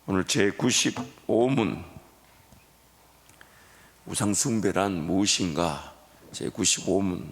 오늘 제95문 우상숭배란 무엇인가? 제95문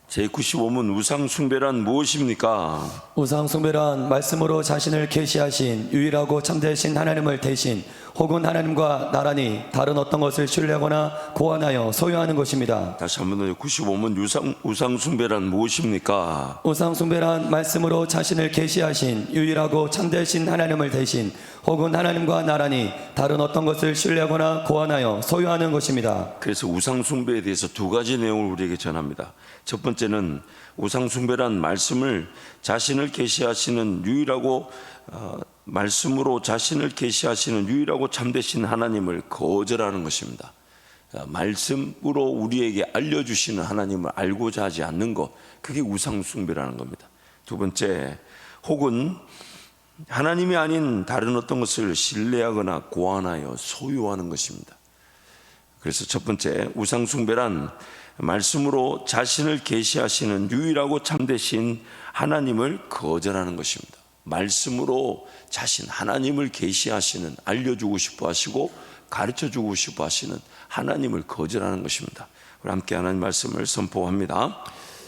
제95문 우상숭배란 무엇입니까? 우상숭배란 말씀으로 자신을 계시하신 유일하고 참되신 하나님을 대신 혹은 하나님과 나란히 다른 어떤 것을 신뢰하거나 고안하여 소유하는 것입니다. 다시 한번 더 95문 우상숭배란 무엇입니까? 우상숭배란 말씀으로 자신을 계시하신 유일하고 참되신 하나님을 대신 혹은 하나님과 나란히 다른 어떤 것을 신뢰하거나 고안하여 소유하는 것입니다. 그래서 우상숭배에 대해서 두 가지 내용을 우리에게 전합니다. 첫 번째는 우상숭배란 말씀을 자신을 계시하시는 유일하고 말씀으로 자신을 계시하시는 유일하고 참되신 하나님을 거절하는 것입니다. 말씀으로 우리에게 알려주시는 하나님을 알고자 하지 않는 것, 그게 우상숭배라는 겁니다. 두 번째, 혹은 하나님이 아닌 다른 어떤 것을 신뢰하거나 고안하여 소유하는 것입니다. 그래서 첫 번째, 우상숭배란 말씀으로 자신을 계시하시는 유일하고 참되신 하나님을 거절하는 것입니다. 말씀으로 자신 하나님을 계시하시는, 알려주고 싶어 하시고 가르쳐주고 싶어 하시는 하나님을 거절하는 것입니다. 우리 함께 하나님 말씀을 선포합니다.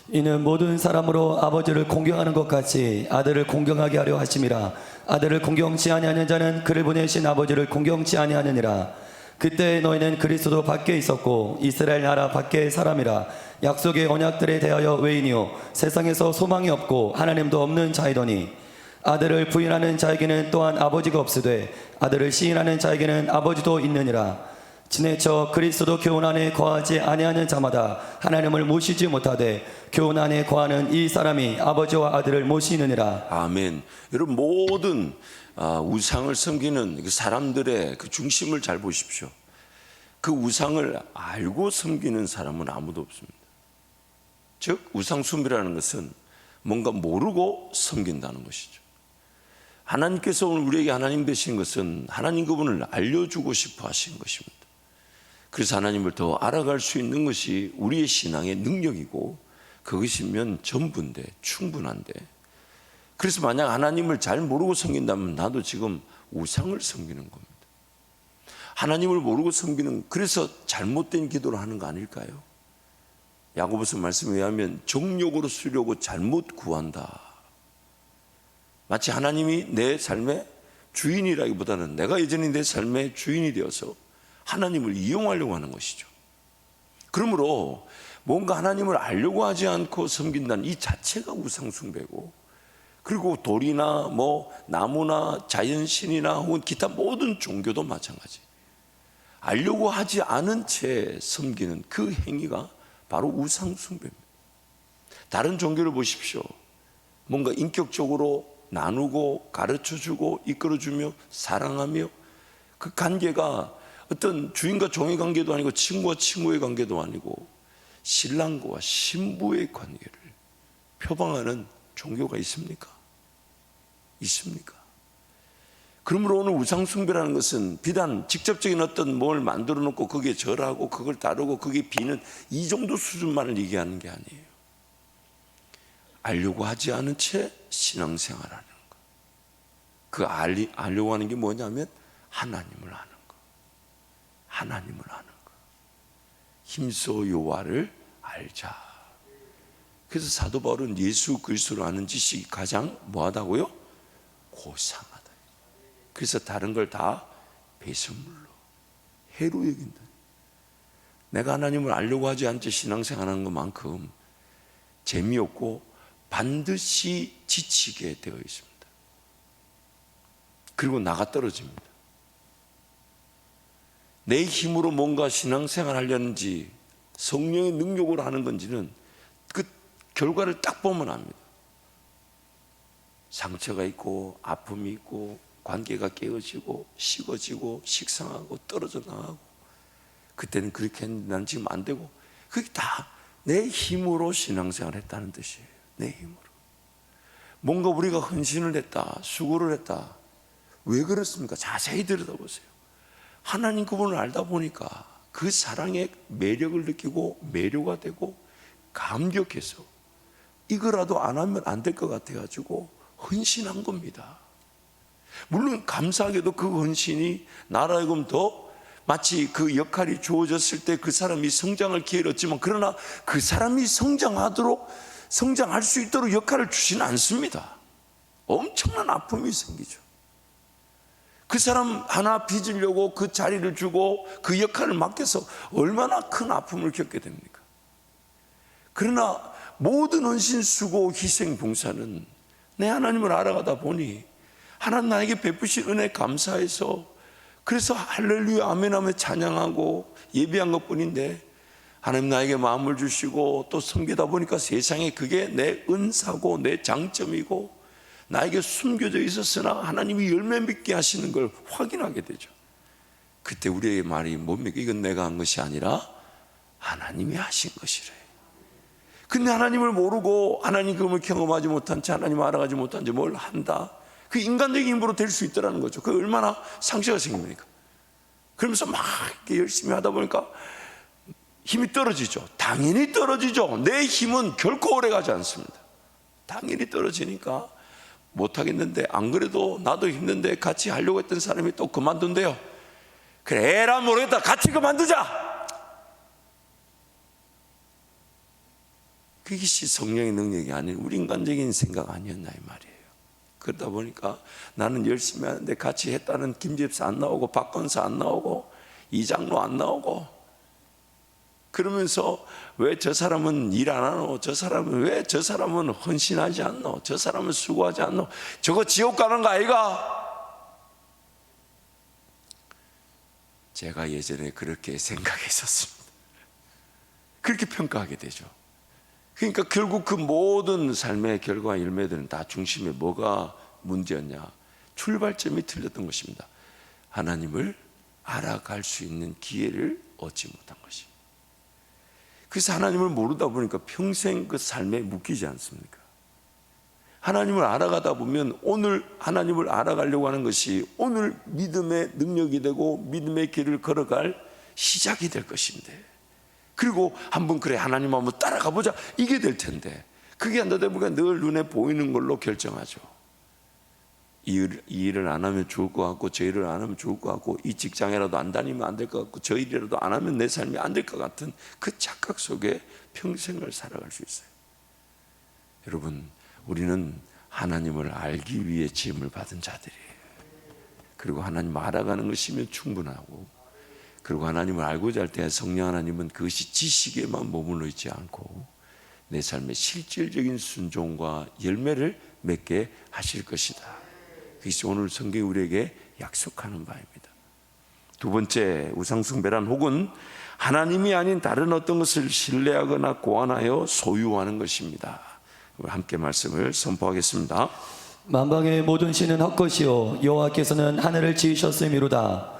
이는 모든 사람으로 아버지를 공경하는 것 같이 아들을 공경하게 하려 하심이라. 아들을 공경치 아니하는 자는 그를 보내신 아버지를 공경치 아니하느니라. 그때 너희는 그리스도 밖에 있었고 이스라엘 나라 밖의 사람이라. 약속의 언약들에 대하여 외인이요 세상에서 소망이 없고 하나님도 없는 자이더니 아들을 부인하는 자에게는 또한 아버지가 없으되 아들을 시인하는 자에게는 아버지도 있느니라. 지내쳐 그리스도 교훈 안에 거하지 아니하는 자마다 하나님을 모시지 못하되 교훈 안에 거하는 이 사람이 아버지와 아들을 모시느니라. 아멘. 여러분, 모든 우상을 섬기는 그 사람들의 그 중심을 잘 보십시오. 그 우상을 알고 섬기는 사람은 아무도 없습니다. 즉 우상숭배라는 것은 뭔가 모르고 섬긴다는 것이죠. 하나님께서 오늘 우리에게 하나님 되신 것은 하나님 그분을 알려주고 싶어 하신 것입니다. 그래서 하나님을 더 알아갈 수 있는 것이 우리의 신앙의 능력이고 그것이면 전부인데, 충분한데, 그래서 만약 하나님을 잘 모르고 섬긴다면 나도 지금 우상을 섬기는 겁니다. 하나님을 모르고 섬기는, 그래서 잘못된 기도를 하는 거 아닐까요? 야고보서 말씀에 의하면 정욕으로 쓰려고 잘못 구한다. 마치 하나님이 내 삶의 주인이라기보다는 내가 여전히 내 삶의 주인이 되어서 하나님을 이용하려고 하는 것이죠. 그러므로 뭔가 하나님을 알려고 하지 않고 섬긴다는 이 자체가 우상숭배고, 그리고 돌이나 나무나 자연신이나 혹은 기타 모든 종교도 마찬가지. 알려고 하지 않은 채 섬기는 그 행위가 바로 우상숭배입니다. 다른 종교를 보십시오. 뭔가 인격적으로 나누고 가르쳐주고 이끌어주며 사랑하며, 그 관계가 어떤 주인과 종의 관계도 아니고 친구와 친구의 관계도 아니고 신랑과 신부의 관계를 표방하는 종교가 있습니까? 있습니까? 그러므로 오늘 우상숭배라는 것은 비단 직접적인 어떤 뭘 만들어 놓고 거기에 절하고 그걸 다루고 거기에 비는 이 정도 수준만을 얘기하는 게 아니에요. 알려고 하지 않은 채 신앙생활하는 것. 그 알려고 하는 게 뭐냐면 하나님을 아는 것. 하나님을 아는 것. 힘써 여호와를 알자. 그래서 사도 바울은 예수 그리스도를 아는 지식이 가장 뭐하다고요? 고상하다. 그래서 다른 걸 다 배설물로, 해로 여긴다. 내가 하나님을 알려고 하지 않지 신앙생활하는 것만큼 재미없고 반드시 지치게 되어 있습니다. 그리고 나가 떨어집니다. 내 힘으로 뭔가 신앙생활 하려는지 성령의 능력으로 하는 건지는 그 결과를 딱 보면 압니다. 상처가 있고 아픔이 있고 관계가 깨어지고 식어지고 식상하고 떨어져 나가고, 그때는 그렇게 했는데 난 지금 안 되고, 그게 다 내 힘으로 신앙생활을 했다는 뜻이에요. 내 힘으로. 뭔가 우리가 헌신을 했다, 수고를 했다. 왜 그렇습니까? 자세히 들여다보세요. 하나님 그분을 알다 보니까 그 사랑의 매력을 느끼고 매료가 되고 감격해서 이거라도 안 하면 안 될 것 같아가지고 헌신한 겁니다. 물론 감사하게도 그 헌신이 나라하여금 더 마치 그 역할이 주어졌을 때 그 사람이 성장할 기회를 얻지만, 그러나 그 사람이 성장할 수 있도록 역할을 주지는 않습니다. 엄청난 아픔이 생기죠. 그 사람 하나 빚으려고 그 자리를 주고 그 역할을 맡겨서 얼마나 큰 아픔을 겪게 됩니까? 그러나 모든 헌신, 수고, 희생, 봉사는 내 하나님을 알아가다 보니 하나님 나에게 베푸신 은혜 감사해서, 그래서 할렐루야 아멘 하며 찬양하고 예배한 것뿐인데, 하나님 나에게 마음을 주시고 또 섬기다 보니까 세상에 그게 내 은사고 내 장점이고 나에게 숨겨져 있었으나 하나님이 열매 맺게 하시는 걸 확인하게 되죠. 그때 우리의 말이 뭡니까? 이건 내가 한 것이 아니라 하나님이 하신 것이래. 근데 하나님을 모르고 하나님 그걸 경험하지 못한 채, 하나님을 알아가지 못한 채 뭘 한다? 그 인간적인 힘으로 될 수 있더라는 거죠. 그 얼마나 상처가 생깁니까? 그러면서 막 이렇게 열심히 하다 보니까 힘이 떨어지죠. 당연히 떨어지죠. 내 힘은 결코 오래가지 않습니다. 당연히 떨어지니까 못하겠는데, 안 그래도 나도 힘든데 같이 하려고 했던 사람이 또 그만둔대요. 그래, 에라 모르겠다, 같이 그만두자. 그것이 성령의 능력이 아닌 우리 인간적인 생각 아니었나 이 말이에요. 그러다 보니까 나는 열심히 하는데 같이 했다는 김집사 안 나오고 박건사 안 나오고 이장로 안 나오고, 그러면서 왜 저 사람은 일 안 하노? 저 사람은 왜 저 사람은 헌신하지 않노? 저 사람은 수고하지 않노? 저거 지옥 가는 거 아이가? 제가 예전에 그렇게 생각했었습니다. 그렇게 평가하게 되죠. 그러니까 결국 그 모든 삶의 결과 열매들은 다 중심에 뭐가 문제였냐? 출발점이 틀렸던 것입니다. 하나님을 알아갈 수 있는 기회를 얻지 못한 것이. 그래서 하나님을 모르다 보니까 평생 그 삶에 묶이지 않습니까? 하나님을 알아가다 보면 오늘 하나님을 알아가려고 하는 것이 오늘 믿음의 능력이 되고 믿음의 길을 걸어갈 시작이 될 것인데, 그리고 한번 그래 하나님 한번 따라가 보자 이게 될 텐데, 그게 안 되다 보니까 늘 눈에 보이는 걸로 결정하죠. 이 일을 안 하면 좋을 것 같고, 저 일을 안 하면 좋을 것 같고, 이 직장이라도 안 다니면 안 될 것 같고, 저 일이라도 안 하면 내 삶이 안 될 것 같은 그 착각 속에 평생을 살아갈 수 있어요. 여러분, 우리는 하나님을 알기 위해 지음을 받은 자들이에요. 그리고 하나님 알아가는 것이면 충분하고, 그리고 하나님을 알고자 할 때 성령 하나님은 그것이 지식에만 머물러 있지 않고 내 삶의 실질적인 순종과 열매를 맺게 하실 것이다. 그것이 오늘 성경이 우리에게 약속하는 바입니다. 두 번째, 우상숭배란 혹은 하나님이 아닌 다른 어떤 것을 신뢰하거나 고안하여 소유하는 것입니다. 함께 말씀을 선포하겠습니다. 만방의 모든 신은 헛것이요 여호와께서는 하늘을 지으셨음이로다.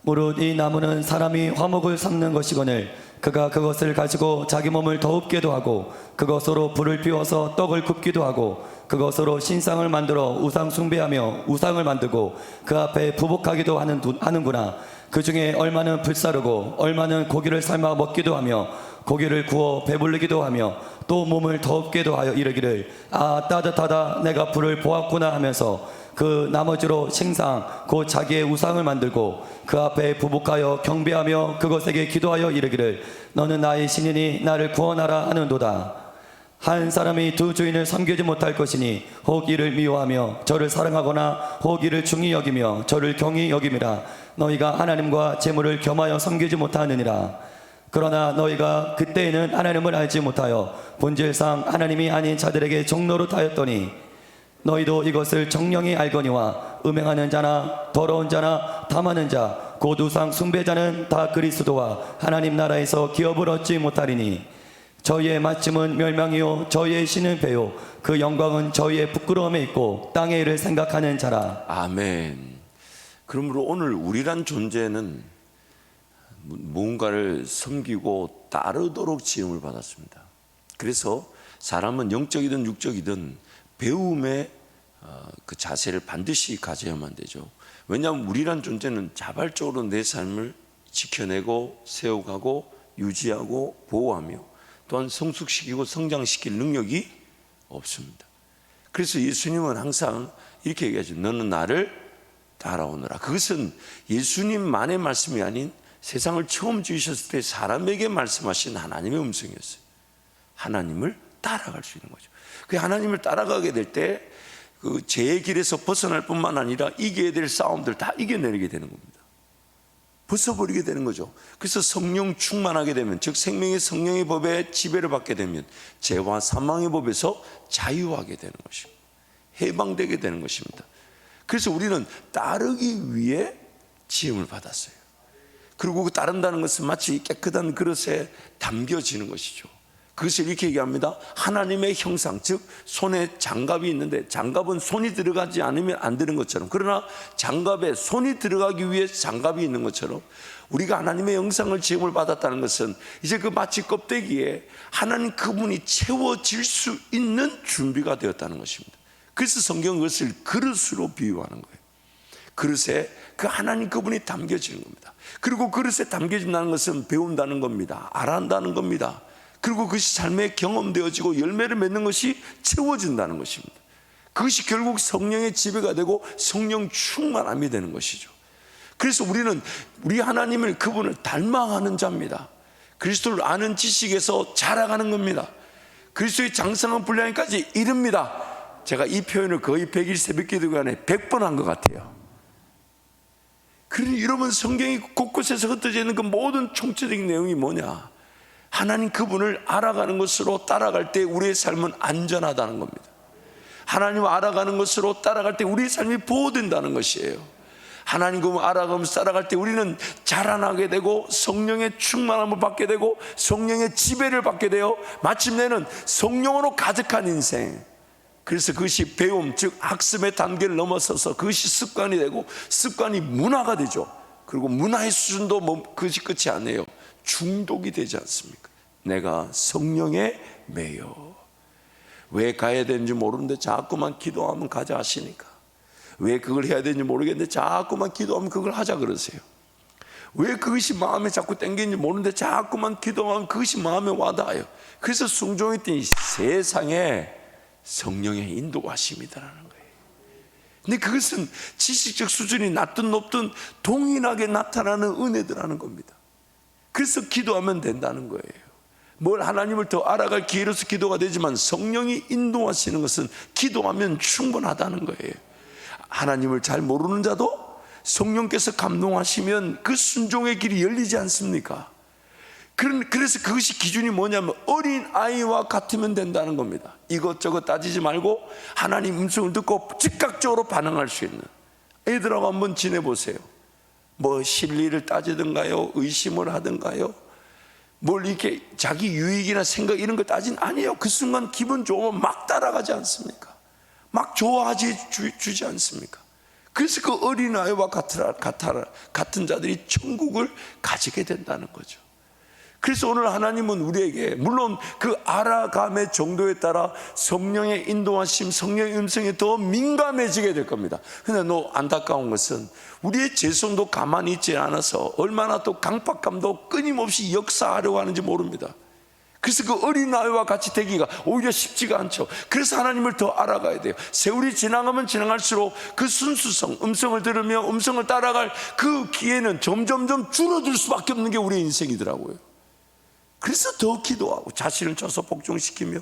무릇 이 나무는 사람이 화목을 삼는 것이거늘 그가 그것을 가지고 자기 몸을 더웁게도 하고 그것으로 불을 피워서 떡을 굽기도 하고 그것으로 신상을 만들어 우상 숭배하며 우상을 만들고 그 앞에 부복하기도 하는구나. 그 중에 얼마는 불사르고 얼마는 고기를 삶아 먹기도 하며 고기를 구워 배불리기도 하며 또 몸을 더웁게도 하여 이르기를 아 따뜻하다 내가 불을 보았구나 하면서 그 나머지로 신상 곧 자기의 우상을 만들고 그 앞에 부복하여 경배하며 그것에게 기도하여 이르기를 너는 나의 신이니 나를 구원하라 하는도다. 한 사람이 두 주인을 섬기지 못할 것이니 혹 이를 미워하며 저를 사랑하거나 혹 이를 중히 여기며 저를 경히 여김이라. 너희가 하나님과 재물을 겸하여 섬기지 못하느니라. 그러나 너희가 그때에는 하나님을 알지 못하여 본질상 하나님이 아닌 자들에게 종노릇하였더니 너희도 이것을 정령이 알거니와 음행하는 자나 더러운 자나 탐하는 자 곧 우상 숭배자는 다 그리스도와 하나님 나라에서 기업을 얻지 못하리니 저희의 마침은 멸망이요 저희의 신은 배요 그 영광은 저희의 부끄러움에 있고 땅의 일을 생각하는 자라. 아멘. 그러므로 오늘 우리란 존재는 무언가를 섬기고 따르도록 지음을 받았습니다. 그래서 사람은 영적이든 육적이든 배움의 그 자세를 반드시 가져야만 되죠. 왜냐하면 우리란 존재는 자발적으로 내 삶을 지켜내고 세워가고 유지하고 보호하며 또한 성숙시키고 성장시킬 능력이 없습니다. 그래서 예수님은 항상 이렇게 얘기하죠. 너는 나를 따라오너라. 그것은 예수님만의 말씀이 아닌 세상을 처음 지으셨을 때 사람에게 말씀하신 하나님의 음성이었어요. 하나님을 따라갈 수 있는 거죠. 그 하나님을 따라가게 될 때 그 죄의 길에서 벗어날 뿐만 아니라 이겨야 될 싸움들 다 이겨내게 되는 겁니다. 벗어버리게 되는 거죠. 그래서 성령 충만하게 되면, 즉 생명의 성령의 법에 지배를 받게 되면 죄와 사망의 법에서 자유하게 되는 것입니다. 해방되게 되는 것입니다. 그래서 우리는 따르기 위해 지음을 받았어요. 그리고 그 따른다는 것은 마치 깨끗한 그릇에 담겨지는 것이죠. 그것을 이렇게 얘기합니다. 하나님의 형상, 즉 손에 장갑이 있는데 장갑은 손이 들어가지 않으면 안 되는 것처럼, 그러나 장갑에 손이 들어가기 위해 장갑이 있는 것처럼 우리가 하나님의 형상을 지음을 받았다는 것은 이제 그 마치 껍데기에 하나님 그분이 채워질 수 있는 준비가 되었다는 것입니다. 그래서 성경은 그것을 그릇으로 비유하는 거예요. 그릇에 그 하나님 그분이 담겨지는 겁니다. 그리고 그릇에 담겨진다는 것은 배운다는 겁니다. 알아한다는 겁니다. 그리고 그것이 삶에 경험되어지고 열매를 맺는 것이 채워진다는 것입니다. 그것이 결국 성령의 지배가 되고 성령 충만함이 되는 것이죠. 그래서 우리는 우리 하나님을, 그분을 닮아가는 자입니다. 그리스도를 아는 지식에서 자라가는 겁니다. 그리스도의 장성한 분량까지 이릅니다. 제가 이 표현을 거의 100일 새벽기도간에 100번 한 것 같아요. 그러니 여러분, 성경이 곳곳에서 흩어져 있는 그 모든 총체적인 내용이 뭐냐? 하나님 그분을 알아가는 것으로 따라갈 때 우리의 삶은 안전하다는 겁니다. 하나님을 알아가는 것으로 따라갈 때 우리의 삶이 보호된다는 것이에요. 하나님 그분을 알아가면서 따라갈 때 우리는 자라나게 되고 성령의 충만함을 받게 되고 성령의 지배를 받게 되어 마침내는 성령으로 가득한 인생. 그래서 그것이 배움, 즉 학습의 단계를 넘어서서 그것이 습관이 되고 습관이 문화가 되죠. 그리고 문화의 수준도 그것이 끝이 아니에요. 중독이 되지 않습니까? 내가 성령에 매여. 왜 가야 되는지 모르는데 자꾸만 기도하면 가자 하시니까. 왜 그걸 해야 되는지 모르겠는데 자꾸만 기도하면 그걸 하자 그러세요. 왜 그것이 마음에 자꾸 땡기는지 모르는데 자꾸만 기도하면 그것이 마음에 와닿아요. 그래서 순종했더니 세상에 성령의 인도하심이다라는 거예요. 근데 그것은 지식적 수준이 낮든 높든 동일하게 나타나는 은혜들하는 겁니다. 그래서 기도하면 된다는 거예요. 뭘 하나님을 더 알아갈 기회로서 기도가 되지만 성령이 인도하시는 것은 기도하면 충분하다는 거예요. 하나님을 잘 모르는 자도 성령께서 감동하시면 그 순종의 길이 열리지 않습니까? 그래서 그것이 기준이 뭐냐면 어린 아이와 같으면 된다는 겁니다. 이것저것 따지지 말고 하나님 음성을 듣고 즉각적으로 반응할 수 있는 애들하고 한번 지내보세요. 뭐 실리를 따지든가요, 의심을 하든가요, 뭘 이렇게 자기 유익이나 생각 이런 거 따진 아니에요. 그 순간 기분 좋으면 막 따라가지 않습니까? 막 좋아하지 주지 않습니까? 그래서 그 어린아이와 같은 자들이 천국을 가지게 된다는 거죠. 그래서 오늘 하나님은 우리에게 물론 그 알아감의 정도에 따라 성령의 인도하심, 성령의 음성에 더 민감해지게 될 겁니다. 그런데 안타까운 것은 우리의 죄성도 가만히 있지 않아서 얼마나 또 강박감도 끊임없이 역사하려고 하는지 모릅니다. 그래서 그 어린아이와 같이 되기가 오히려 쉽지가 않죠. 그래서 하나님을 더 알아가야 돼요. 세월이 지나가면 지나갈수록 그 순수성, 음성을 들으며 음성을 따라갈 그 기회는 점점점 줄어들 수밖에 없는 게 우리의 인생이더라고요. 그래서 더 기도하고 자신을 쳐서 복종시키며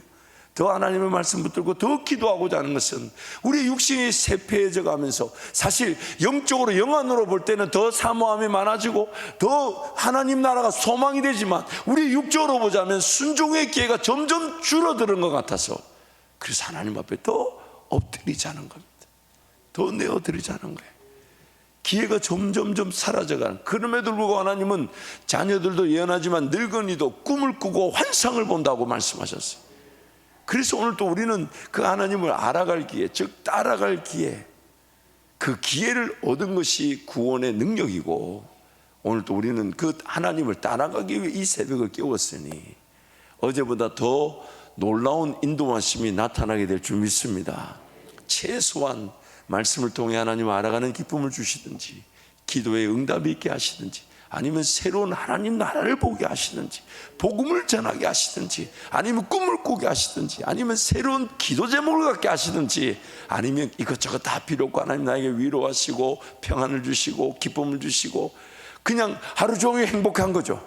더 하나님의 말씀 붙들고 더 기도하고자 하는 것은 우리 육신이 쇠폐해져 가면서 사실 영적으로 영안으로 볼 때는 더 사모함이 많아지고 더 하나님 나라가 소망이 되지만 우리 육적으로 보자면 순종의 기회가 점점 줄어드는 것 같아서 그래서 하나님 앞에 더 엎드리자는 겁니다. 더 내어드리자는 거예요. 기회가 점점점 사라져가는. 그럼에도 불구하고 하나님은 자녀들도 예언하지만 늙은이도 꿈을 꾸고 환상을 본다고 말씀하셨어요. 그래서 오늘 또 우리는 그 하나님을 알아갈 기회, 즉 따라갈 기회, 그 기회를 얻은 것이 구원의 능력이고 오늘 또 우리는 그 하나님을 따라가기 위해 이 새벽을 깨웠으니 어제보다 더 놀라운 인도하심이 나타나게 될 줄 믿습니다. 최소한 말씀을 통해 하나님을 알아가는 기쁨을 주시든지 기도에 응답이 있게 하시든지 아니면 새로운 하나님 나라를 보게 하시든지, 복음을 전하게 하시든지, 아니면 꿈을 꾸게 하시든지, 아니면 새로운 기도 제목을 갖게 하시든지, 아니면 이것저것 다 필요 없고 하나님 나에게 위로하시고 평안을 주시고 기쁨을 주시고 그냥 하루 종일 행복한 거죠.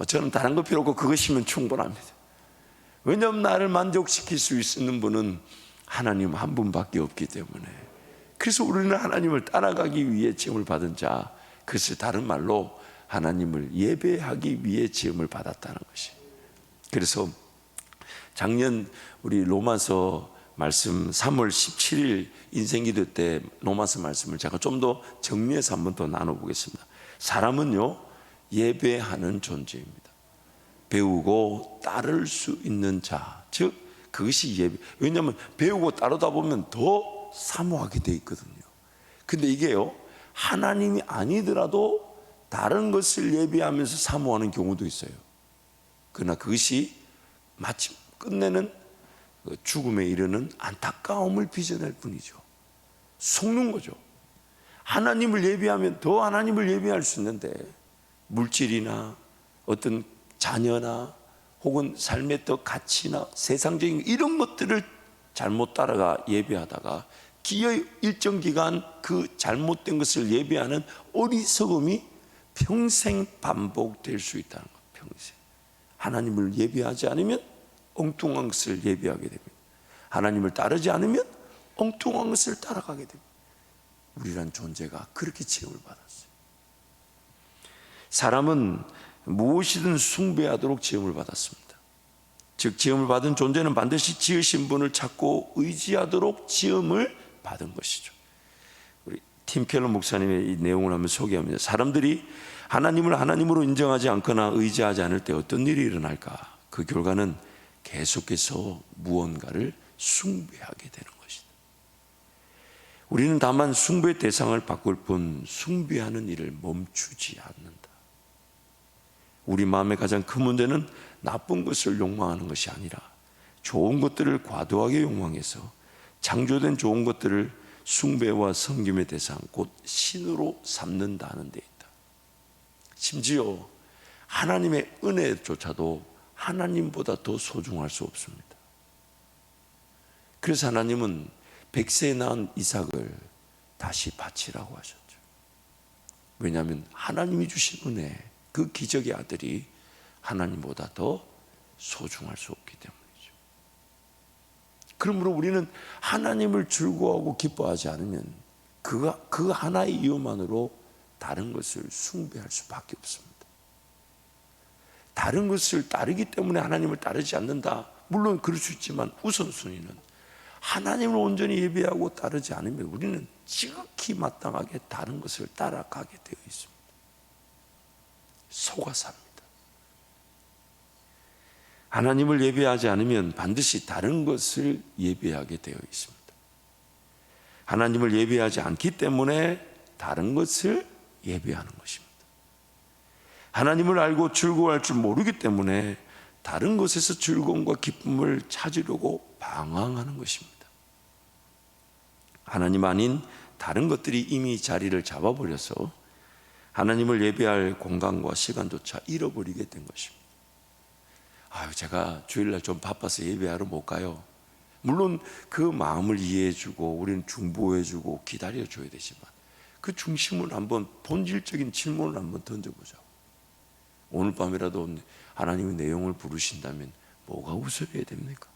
저는 다른 거 필요 없고 그것이면 충분합니다. 왜냐하면 나를 만족시킬 수 있는 분은 하나님 한 분밖에 없기 때문에. 그래서 우리는 하나님을 따라가기 위해 지음을 받은 자, 그것을 다른 말로 하나님을 예배하기 위해 지음을 받았다는 것이. 그래서 작년 우리 로마서 말씀 3월 17일 인생기도 때 로마서 말씀을 제가 좀 더 정리해서 한번 더 나눠보겠습니다. 사람은요, 예배하는 존재입니다. 배우고 따를 수 있는 자, 즉 그것이 예배. 왜냐하면 배우고 따르다 보면 더 사모하게 돼 있거든요. 근데 이게요, 하나님이 아니더라도 다른 것을 예배하면서 사모하는 경우도 있어요. 그러나 그것이 마침 끝내는 죽음에 이르는 안타까움을 빚어낼 뿐이죠. 속는 거죠. 하나님을 예배하면 더 하나님을 예배할 수 있는데, 물질이나 어떤 자녀나 혹은 삶의 또 가치나 세상적인 이런 것들을 잘못 따라가 예배하다가 기어이 일정 기간 그 잘못된 것을 예배하는 어리석음이 평생 반복될 수 있다는 것. 평생 하나님을 예배하지 않으면 엉뚱한 것을 예배하게 됩니다. 하나님을 따르지 않으면 엉뚱한 것을 따라가게 됩니다. 우리란 존재가 그렇게 지음을 받았어요. 사람은 무엇이든 숭배하도록 지음을 받았습니다. 즉 지음을 받은 존재는 반드시 지으신 분을 찾고 의지하도록 지음을 받은 것이죠. 우리 팀 켈러 목사님의 이 내용을 한번 소개합니다. 사람들이 하나님을 하나님으로 인정하지 않거나 의지하지 않을 때 어떤 일이 일어날까? 그 결과는 계속해서 무언가를 숭배하게 되는 것이다. 우리는 다만 숭배 대상을 바꿀 뿐 숭배하는 일을 멈추지 않는다. 우리 마음의 가장 큰 문제는 나쁜 것을 욕망하는 것이 아니라 좋은 것들을 과도하게 욕망해서 창조된 좋은 것들을 숭배와 섬김의 대상, 곧 신으로 삼는다는 데 있다. 심지어 하나님의 은혜조차도 하나님보다 더 소중할 수 없습니다. 그래서 하나님은 100세에 낳은 이삭을 다시 바치라고 하셨죠. 왜냐하면 하나님이 주신 은혜, 그 기적의 아들이 하나님보다 더 소중할 수 없기 때문이죠. 그러므로 우리는 하나님을 즐거워하고 기뻐하지 않으면 그 하나의 이유만으로 다른 것을 숭배할 수밖에 없습니다. 다른 것을 따르기 때문에 하나님을 따르지 않는다, 물론 그럴 수 있지만 우선순위는 하나님을 온전히 예배하고 따르지 않으면 우리는 지극히 마땅하게 다른 것을 따라가게 되어 있습니다. 속아삽니다. 하나님을 예배하지 않으면 반드시 다른 것을 예배하게 되어 있습니다. 하나님을 예배하지 않기 때문에 다른 것을 예배하는 것입니다. 하나님을 알고 즐거워할 줄 모르기 때문에 다른 것에서 즐거움과 기쁨을 찾으려고 방황하는 것입니다. 하나님 아닌 다른 것들이 이미 자리를 잡아버려서 하나님을 예배할 공간과 시간조차 잃어버리게 된 것입니다. 제가 주일날 좀 바빠서 예배하러 못 가요. 물론 그 마음을 이해해주고 우리는 중보해주고 기다려줘야 되지만 그 중심을 한번, 본질적인 질문을 한번 던져보자고. 오늘 밤이라도 하나님의 내용을 부르신다면 뭐가 우선해야 됩니까?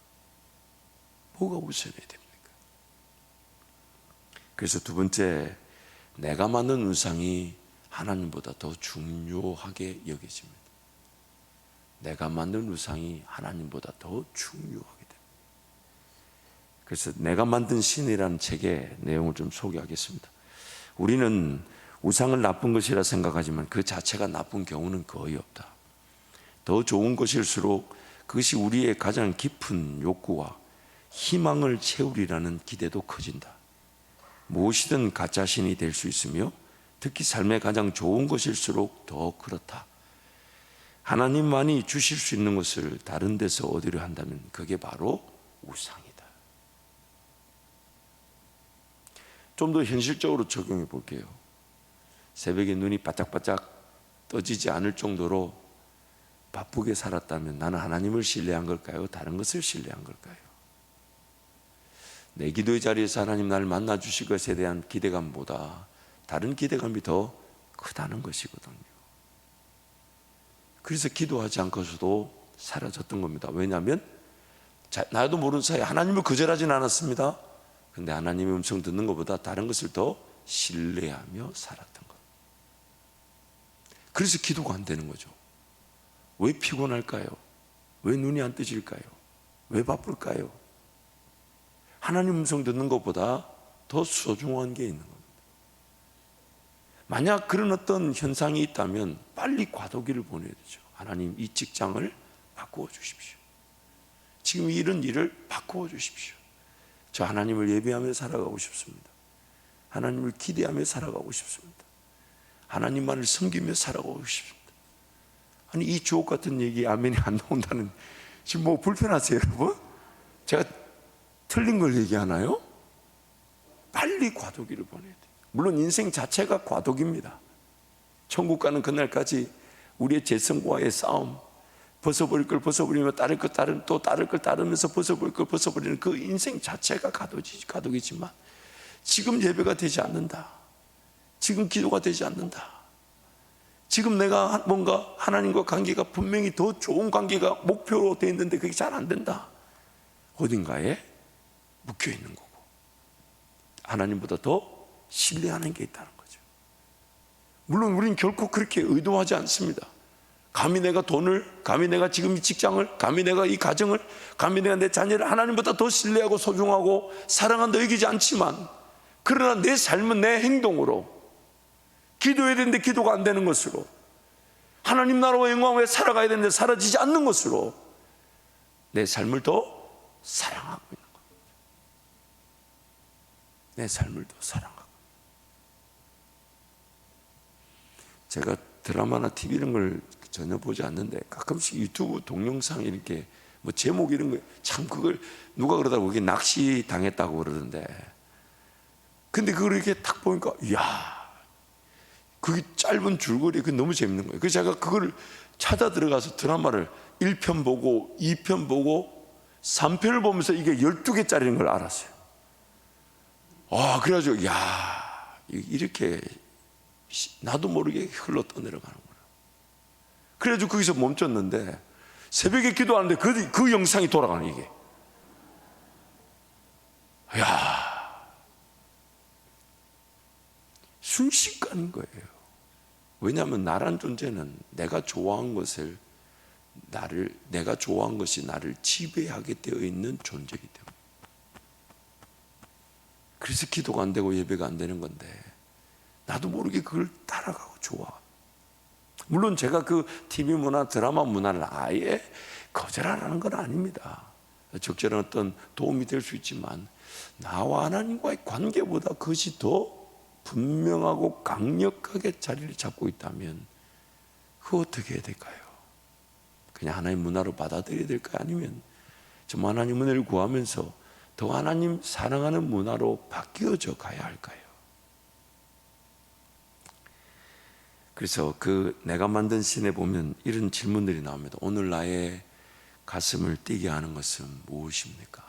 뭐가 우선해야 됩니까? 그래서 두 번째, 내가 만든 우상이 하나님보다 더 중요하게 여겨집니다. 내가 만든 우상이 하나님보다 더 중요하게 됩니다. 그래서 내가 만든 신이라는 책의 내용을 좀 소개하겠습니다. 우리는 우상을 나쁜 것이라 생각하지만 그 자체가 나쁜 경우는 거의 없다. 더 좋은 것일수록 그것이 우리의 가장 깊은 욕구와 희망을 채우리라는 기대도 커진다. 무엇이든 가짜 신이 될 수 있으며 특히 삶의 가장 좋은 것일수록 더 그렇다. 하나님만이 주실 수 있는 것을 다른 데서 얻으려 한다면 그게 바로 우상이다. 좀 더 현실적으로 적용해 볼게요. 새벽에 눈이 바짝바짝 떠지지 않을 정도로 바쁘게 살았다면 나는 하나님을 신뢰한 걸까요? 다른 것을 신뢰한 걸까요? 내 기도의 자리에서 하나님 나를 만나 주실 것에 대한 기대감보다 다른 기대감이 더 크다는 것이거든요. 그래서 기도하지 않고서도 사라졌던 겁니다. 왜냐하면 나도 모르는 사이에 하나님을 거절하진 않았습니다. 그런데 하나님의 음성 듣는 것보다 다른 것을 더 신뢰하며 살았던 것. 그래서 기도가 안 되는 거죠. 왜 피곤할까요? 왜 눈이 안 뜨질까요? 왜 바쁠까요? 하나님 음성 듣는 것보다 더 소중한 게 있는 겁니다. 만약 그런 어떤 현상이 있다면 빨리 과도기를 보내야 되죠. 하나님, 이 직장을 바꾸어 주십시오. 지금 이런 일을 바꾸어 주십시오. 저 하나님을 예배하며 살아가고 싶습니다. 하나님을 기대하며 살아가고 싶습니다. 하나님만을 섬기며 살아가고 싶습니다. 아니, 이 주옥 같은 얘기 아멘이 안 나온다는, 지금 뭐 불편하세요, 여러분? 제가 틀린 걸 얘기하나요? 빨리 과도기를 보내야 돼요. 물론 인생 자체가 과도기입니다. 천국 가는 그날까지 우리의 재성과의 싸움, 벗어버릴 걸 벗어버리며 따를 걸 따르면 또 따를 걸 따르면서 벗어버릴 걸 벗어버리는 그 인생 자체가 과도기지만, 지금 예배가 되지 않는다, 지금 기도가 되지 않는다, 지금 내가 뭔가 하나님과 관계가 분명히 더 좋은 관계가 목표로 되어 있는데 그게 잘 안 된다, 어딘가에 묶여 있는 거고 하나님보다 더 신뢰하는 게 있다는 거죠. 물론 우리는 결코 그렇게 의도하지 않습니다. 감히 내가 돈을, 감히 내가 지금 이 직장을, 감히 내가 이 가정을, 감히 내가 내 자녀를 하나님보다 더 신뢰하고 소중하고 사랑한다 여기지 않지만, 그러나 내 삶은 내 행동으로, 기도해야 되는데 기도가 안 되는 것으로, 하나님 나라와 영광에 살아가야 되는데 사라지지 않는 것으로 내 삶을 더 사랑하고 있는 겁니다. 내 삶을 더 사랑하고. 제가 드라마나 TV 이런 걸 전혀 보지 않는데 가끔씩 유튜브 동영상 이렇게 뭐 제목 이런 거 참, 그걸 누가 그러다가 그게 낚시 당했다고 그러던데, 근데 그걸 이렇게 딱 보니까 이야, 그게 짧은 줄거리, 그게 너무 재밌는 거예요. 그래서 제가 그걸 찾아 들어가서 드라마를 1편 보고 2편 보고 3편을 보면서 이게 12개짜리인 걸 알았어요. 그래가지고 야, 이렇게 나도 모르게 흘러 떠내려가는구나. 그래가지고 거기서 멈췄는데 새벽에 기도하는데 그 영상이 돌아가는, 이게. 야, 순식간인 거예요. 왜냐하면 나란 존재는 내가 좋아한 것을 내가 좋아한 것이 나를 지배하게 되어 있는 존재이기 때문에. 그래서 기도가 안 되고 예배가 안 되는 건데 나도 모르게 그걸 따라가고 좋아. 물론 제가 그 TV 문화, 드라마 문화를 아예 거절하라는 건 아닙니다. 적절한 어떤 도움이 될 수 있지만 나와 하나님과의 관계보다 그것이 더 분명하고 강력하게 자리를 잡고 있다면 그거 어떻게 해야 될까요? 그냥 하나님 문화로 받아들여야 될까요? 아니면 좀 하나님 은혜를 구하면서 더 하나님 사랑하는 문화로 바뀌어져 가야 할까요? 그래서 그 내가 만든 신에 보면 이런 질문들이 나옵니다. 오늘 나의 가슴을 뛰게 하는 것은 무엇입니까?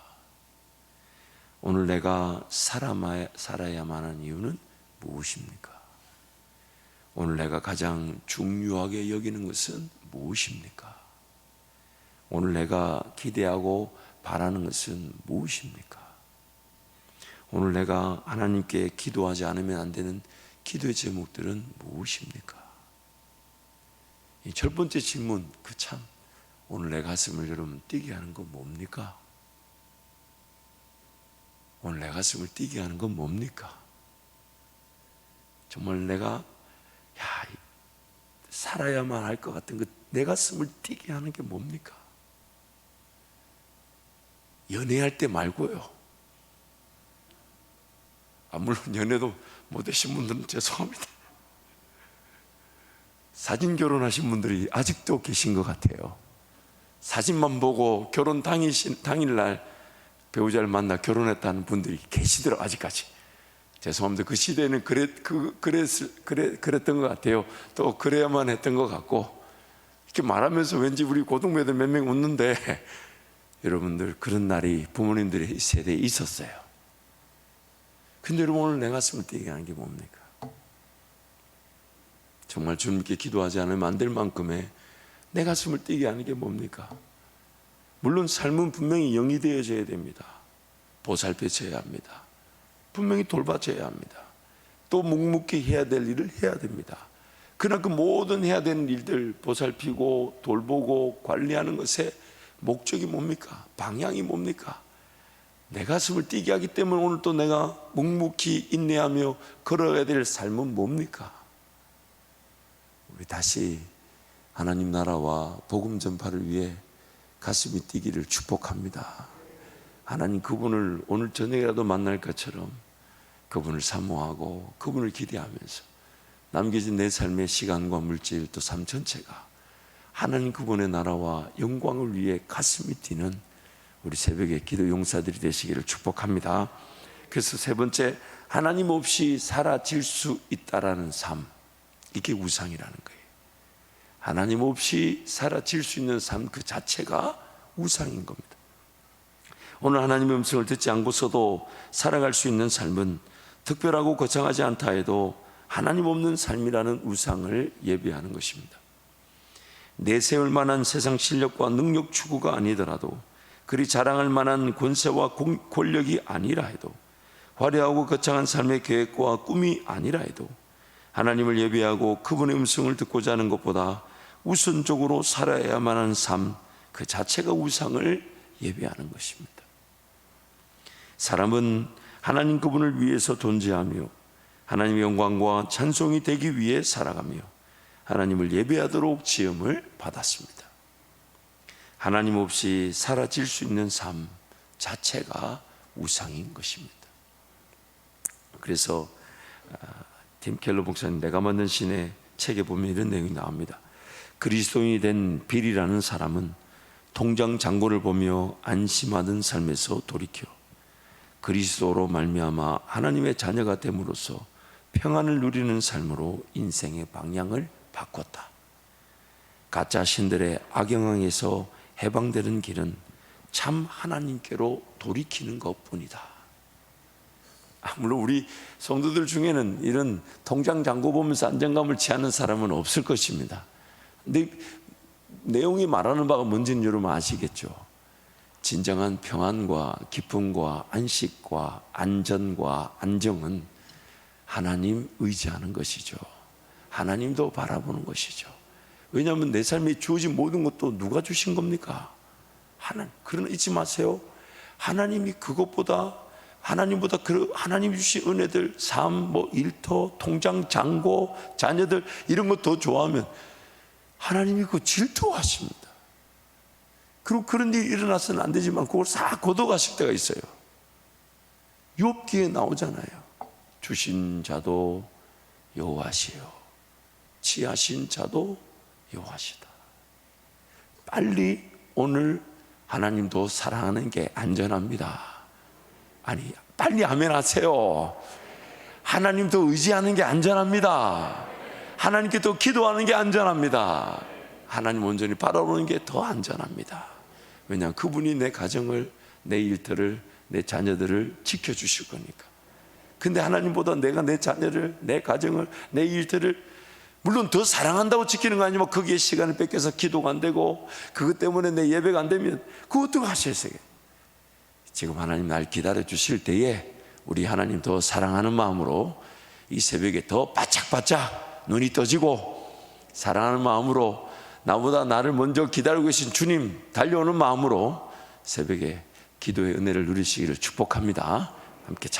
오늘 내가 살아야만 하는 이유는 무엇입니까? 오늘 내가 가장 중요하게 여기는 것은 무엇입니까? 오늘 내가 기대하고 바라는 것은 무엇입니까? 오늘 내가 하나님께 기도하지 않으면 안 되는 기도의 제목들은 무엇입니까? 이 첫 번째 질문, 오늘 내 가슴을 여러분 뛰게 하는 건 뭡니까? 오늘 내 가슴을 뛰게 하는 건 뭡니까? 정말 내가 살아야만 할 것 같은 내 가슴을 뛰게 하는 게 뭡니까? 연애할 때 말고요. 물론 연애도 못하신 분들은 죄송합니다. 사진 결혼하신 분들이 아직도 계신 것 같아요. 사진만 보고 결혼 당일날 배우자를 만나 결혼했다는 분들이 계시더라고요. 아직까지 죄송합니다. 그 시대에는 그랬던 것 같아요. 또 그래야만 했던 것 같고, 이렇게 말하면서 왠지 우리 고등배들 몇 명 웃는데, 여러분들 그런 날이 부모님들의 세대에 있었어요. 근데 여러분, 오늘 내 가슴을 뛰게 하는 게 뭡니까? 정말 주님께 기도하지 않으면 안 될 만큼의 내 가슴을 뛰게 하는 게 뭡니까? 물론 삶은 분명히 영이 되어져야 됩니다. 보살펴져야 합니다. 분명히 돌봐줘야 합니다. 또 묵묵히 해야 될 일을 해야 됩니다. 그러나 그 모든 해야 되는 일들 보살피고 돌보고 관리하는 것의 목적이 뭡니까? 방향이 뭡니까? 내 가슴을 뛰게 하기 때문에 오늘 또 내가 묵묵히 인내하며 걸어야 될 삶은 뭡니까? 우리 다시 하나님 나라와 복음 전파를 위해 가슴이 뛰기를 축복합니다. 하나님 그분을 오늘 저녁이라도 만날 것처럼 그분을 사모하고 그분을 기대하면서 남겨진 내 삶의 시간과 물질 또 삶 전체가 하나님 그분의 나라와 영광을 위해 가슴이 뛰는 우리 새벽에 기도 용사들이 되시기를 축복합니다. 그래서 세 번째, 하나님 없이 사라질 수 있다라는 삶, 이게 우상이라는 거예요. 하나님 없이 사라질 수 있는 삶 그 자체가 우상인 겁니다. 오늘 하나님의 음성을 듣지 않고서도 살아갈 수 있는 삶은 특별하고 거창하지 않다 해도 하나님 없는 삶이라는 우상을 예비하는 것입니다. 내세울 만한 세상 실력과 능력 추구가 아니더라도, 그리 자랑할 만한 권세와 권력이 아니라 해도, 화려하고 거창한 삶의 계획과 꿈이 아니라 해도 하나님을 예비하고 그분의 음성을 듣고자 하는 것보다 우선적으로 살아야만 하는 삶 그 자체가 우상을 예비하는 것입니다. 사람은 하나님 그분을 위해서 존재하며 하나님의 영광과 찬송이 되기 위해 살아가며 하나님을 예배하도록 지음을 받았습니다. 하나님 없이 사라질 수 있는 삶 자체가 우상인 것입니다. 그래서 팀 켈러 목사님 내가 만든 신의 책에 보면 이런 내용이 나옵니다. 그리스도인이 된 빌이라는 사람은 통장 잔고를 보며 안심하던 삶에서 돌이켜 그리스도로 말미암아 하나님의 자녀가 됨으로써 평안을 누리는 삶으로 인생의 방향을 바꿨다. 가짜 신들의 악영향에서 해방되는 길은 참 하나님께로 돌이키는 것뿐이다. 물론 우리 성도들 중에는 이런 통장 잔고 보면서 안정감을 취하는 사람은 없을 것입니다. 근데 내용이 말하는 바가 뭔지는 여러분 아시겠죠? 진정한 평안과 기쁨과 안식과 안전과 안정은 하나님 의지하는 것이죠. 하나님도 바라보는 것이죠. 왜냐하면 내 삶에 주어진 모든 것도 누가 주신 겁니까? 하나님. 그러나 잊지 마세요. 하나님이 그것보다 하나님보다 하나님이 주신 은혜들, 삶, 일터, 통장, 잔고, 자녀들 이런 거 더 좋아하면 하나님이 그거 질투하십니다. 그리고 그런 일이 일어나서는 안 되지만 그걸 싹 걷어가실 때가 있어요. 욥기에 나오잖아요. 주신 자도 여호와시요 취하신 자도 여호와시다. 빨리 오늘 하나님도 사랑하는 게 안전합니다. 아니 빨리 아멘 하세요. 하나님도 의지하는 게 안전합니다. 하나님께 더 기도하는 게 안전합니다. 하나님 온전히 바라보는 게 더 안전합니다. 왜냐하면 그분이 내 가정을, 내 일터를, 내 자녀들을 지켜주실 거니까. 근데 하나님보다 내가 내 자녀를, 내 가정을, 내 일터를 물론 더 사랑한다고 지키는 거 아니면 거기에 시간을 뺏겨서 기도가 안 되고 그것 때문에 내 예배가 안 되면 그거 어떻게 하시겠어요? 지금 하나님 날 기다려 주실 때에 우리 하나님 더 사랑하는 마음으로 이 새벽에 더 바짝바짝 눈이 떠지고 사랑하는 마음으로 나보다 나를 먼저 기다리고 계신 주님 달려오는 마음으로 새벽에 기도의 은혜를 누리시기를 축복합니다. 함께 찬양